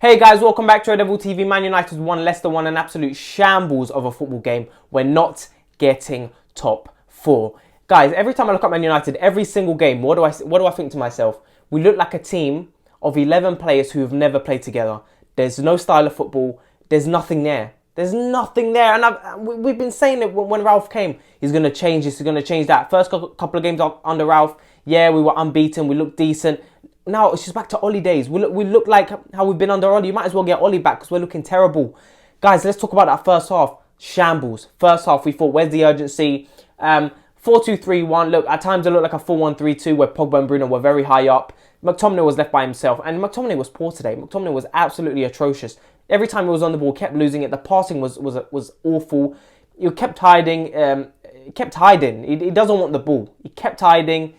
Hey guys, welcome back to Red Devil TV. Man United won, Leicester won, an absolute shambles of a football game. We're not getting top four. Guys, every time I look at Man United, every single game, what do I think to myself? We look like a team of 11 players who have never played together. There's no style of football. There's nothing there. There's nothing there. And we've been saying it when Ralph came. He's going to change this, he's going to change that. First couple of games under Ralph, yeah, we were unbeaten, we looked decent. Now it's just back to Ollie days. We look like how we've been under Ollie. You might as well get Ollie back because we're looking terrible. Guys, let's talk about that first half. Shambles. First half, we thought, where's the urgency? 4-2-3-1. Look, at times it looked like a 4-1-3-2 where Pogba and Bruno were very high up. McTominay was left by himself. And McTominay was poor today. McTominay was absolutely atrocious. Every time he was on the ball, kept losing it. The passing was awful. He kept hiding. He doesn't want the ball. He kept hiding.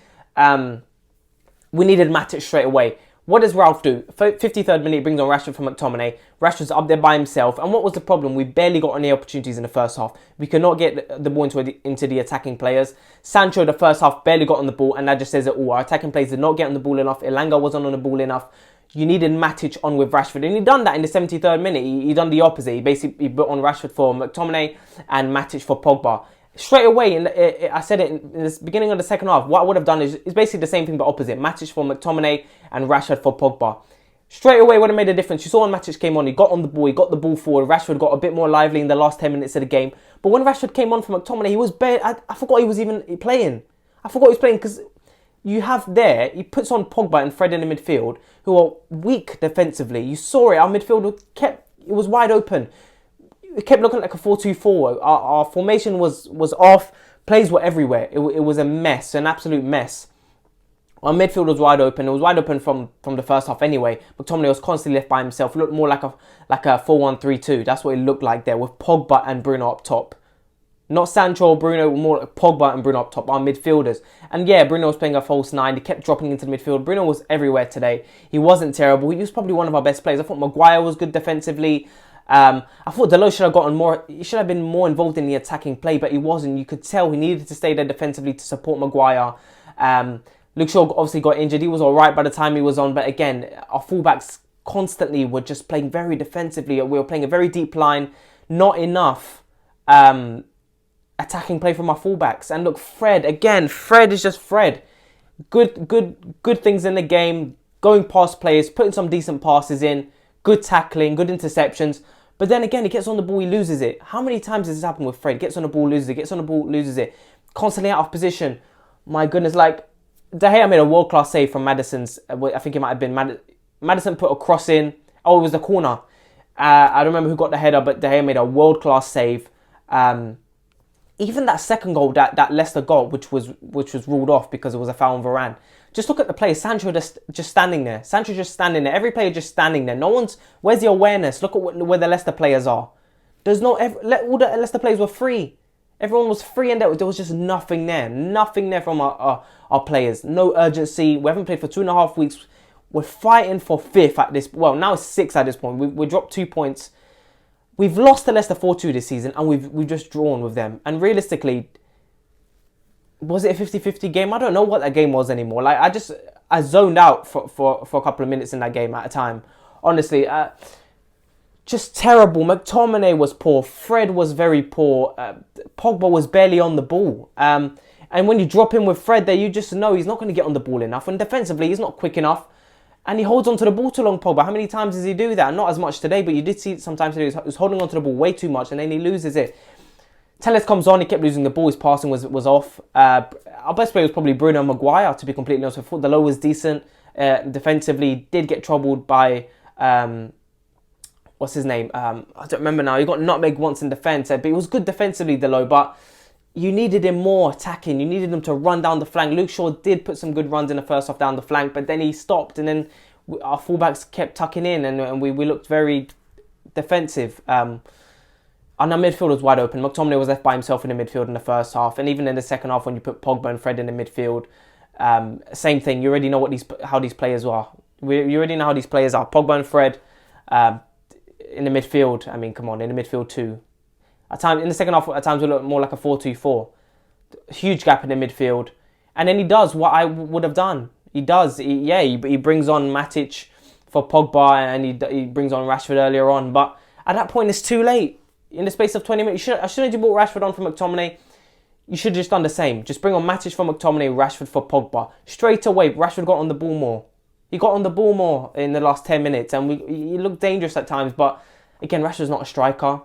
We needed Matic straight away. What does Ralph do? 53rd minute, he brings on Rashford for McTominay. Rashford's up there by himself. And what was the problem? We barely got any opportunities in the first half. We could not get the ball into the attacking players. Sancho, the first half, barely got on the ball. And that just says it all. Our attacking players did not get on the ball enough. Elanga wasn't on the ball enough. You needed Matic on with Rashford. And he done that in the 73rd minute. He done the opposite. He put on Rashford for McTominay and Matic for Pogba. Straight away, I said it in the beginning of the second half, what I would have done is basically the same thing but opposite. Matic for McTominay and Rashford for Pogba. Straight away would have made a difference. You saw when Matic came on, he got on the ball, he got the ball forward. Rashford got a bit more lively in the last 10 minutes of the game. But when Rashford came on for McTominay, he was bare. I forgot he was even playing. I forgot he was playing because you have there, he puts on Pogba and Fred in the midfield who are weak defensively. You saw it, our midfield it was wide open. It kept looking like a 4-2-4. Our formation was off. Plays were everywhere. It was a mess, an absolute mess. Our midfield was wide open. It was wide open from the first half anyway. McTominay was constantly left by himself. It looked more like a 4-1-3-2. That's what it looked like there with Pogba and Bruno up top. Not Sancho or Bruno, more like Pogba and Bruno up top, our midfielders. And yeah, Bruno was playing a false nine. He kept dropping into the midfield. Bruno was everywhere today. He wasn't terrible. He was probably one of our best players. I thought Maguire was good defensively. I thought Dalot should have gotten more. He should have been more involved in the attacking play, but he wasn't. You could tell he needed to stay there defensively to support Maguire. Luke Shaw obviously got injured. He was all right by the time he was on, but again, our fullbacks constantly were just playing very defensively. We were playing a very deep line, not enough attacking play from our fullbacks. And look, Fred is just Fred. Good things in the game, going past players, putting some decent passes in, good tackling, good interceptions. But then again, he gets on the ball, he loses it. How many times has this happened with Fred? Gets on the ball, loses it. Gets on the ball, loses it. Constantly out of position. My goodness, like, De Gea made a world-class save from Maddison's. I think it might have been Maddison put a cross in. Oh, it was the corner. I don't remember who got the header, but De Gea made a world-class save. Even that second goal, that Leicester got, which was ruled off because it was a foul on Varane. Just look at the players. Sancho just standing there. Sancho just standing there. Every player just standing there. Where's the awareness? Look at where the Leicester players are. All the Leicester players were free. Everyone was free and there was just nothing there. Nothing there from our players. No urgency. We haven't played for 2.5 weeks. We're fighting for fifth at this. Well, now it's 6 at this point. We dropped 2 points. We've lost to Leicester 4-2 this season and we've just drawn with them. And realistically, was it a 50-50 game? I don't know what that game was anymore. Like I zoned out for a couple of minutes in that game at a time. Honestly, just terrible. McTominay was poor. Fred was very poor. Pogba was barely on the ball. And when you drop him with Fred there, you just know he's not going to get on the ball enough. And defensively, he's not quick enough. And he holds onto the ball too long, Pogba. How many times does he do that? Not as much today, but you did see it sometimes today. He was holding onto the ball way too much and then he loses it. Telles comes on, he kept losing the ball, his passing was off. Our best player was probably Bruno Maguire, to be completely honest. I thought Dalot was decent defensively, did get troubled by, what's his name? I don't remember now. He got nutmeg once in defence, but he was good defensively, Dalot, but you needed him more attacking. You needed him to run down the flank. Luke Shaw did put some good runs in the first half down the flank, but then he stopped and then our fullbacks kept tucking in and we looked very defensive. And our midfield was wide open. McTominay was left by himself in the midfield in the first half. And even in the second half when you put Pogba and Fred in the midfield, same thing. You already know how these players are. You already know how these players are. Pogba and Fred in the midfield. I mean, come on, in the midfield too. In the second half, at times we look more like a 4-2-4. Huge gap in the midfield. And then he does what I would have done. He does. He brings on Matic for Pogba, and he brings on Rashford earlier on. But at that point, it's too late. In the space of 20 minutes, as soon as you brought Rashford on for McTominay, you should have just done the same. Just bring on Matic for McTominay, Rashford for Pogba. Straight away, Rashford got on the ball more. He got on the ball more in the last 10 minutes, and he looked dangerous at times. But again, Rashford's not a striker,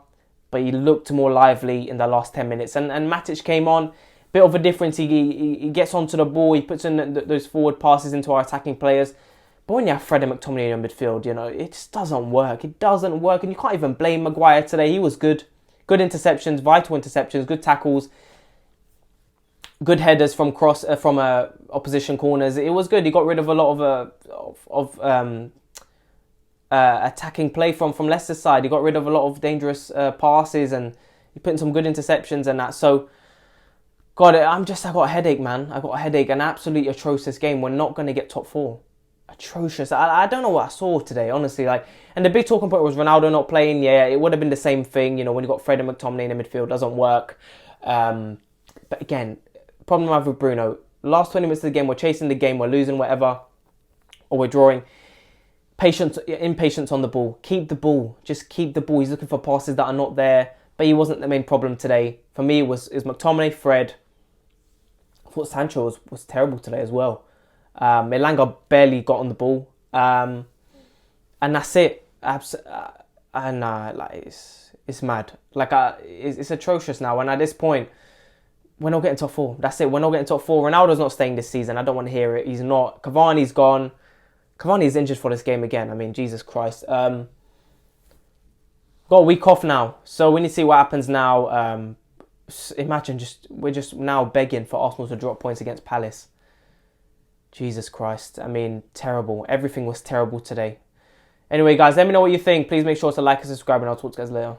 but he looked more lively in the last 10 minutes. And Matic came on, bit of a difference. He gets onto the ball, he puts in those forward passes into our attacking players. But when you have Fred and McTominay in midfield, it just doesn't work. It doesn't work, and you can't even blame Maguire today. He was good. Good interceptions, vital interceptions, good tackles, good headers from opposition corners. It was good. He got rid of a lot of attacking play from Leicester's side. He got rid of a lot of dangerous passes, and he put in some good interceptions and that. So, God, I got a headache, man. I got a headache. An absolutely atrocious game. We're not going to get top 4. Atrocious. I don't know what I saw today, honestly. And the big talking point was Ronaldo not playing. Yeah, it would have been the same thing. When you got Fred and McTominay in the midfield, doesn't work. But again, problem I have with Bruno. Last 20 minutes of the game, we're chasing the game, we're losing, whatever, or we're drawing. Impatience on the ball. Keep the ball. Just keep the ball. He's looking for passes that are not there. But he wasn't the main problem today. For me, it was McTominay, Fred. I thought Sancho was terrible today as well. Elanga barely got on the ball. And that's it. It's mad. It's atrocious now. And at this point, we're not getting top 4. That's it. We're not getting top 4. Ronaldo's not staying this season. I don't want to hear it. He's not. Cavani's gone. Cavani's injured for this game again. I mean, Jesus Christ. Got a week off now. So we need to see what happens now. Imagine we're just now begging for Arsenal to drop points against Palace. Jesus Christ. I mean, terrible. Everything was terrible today. Anyway, guys, let me know what you think. Please make sure to like and subscribe, and I'll talk to you guys later.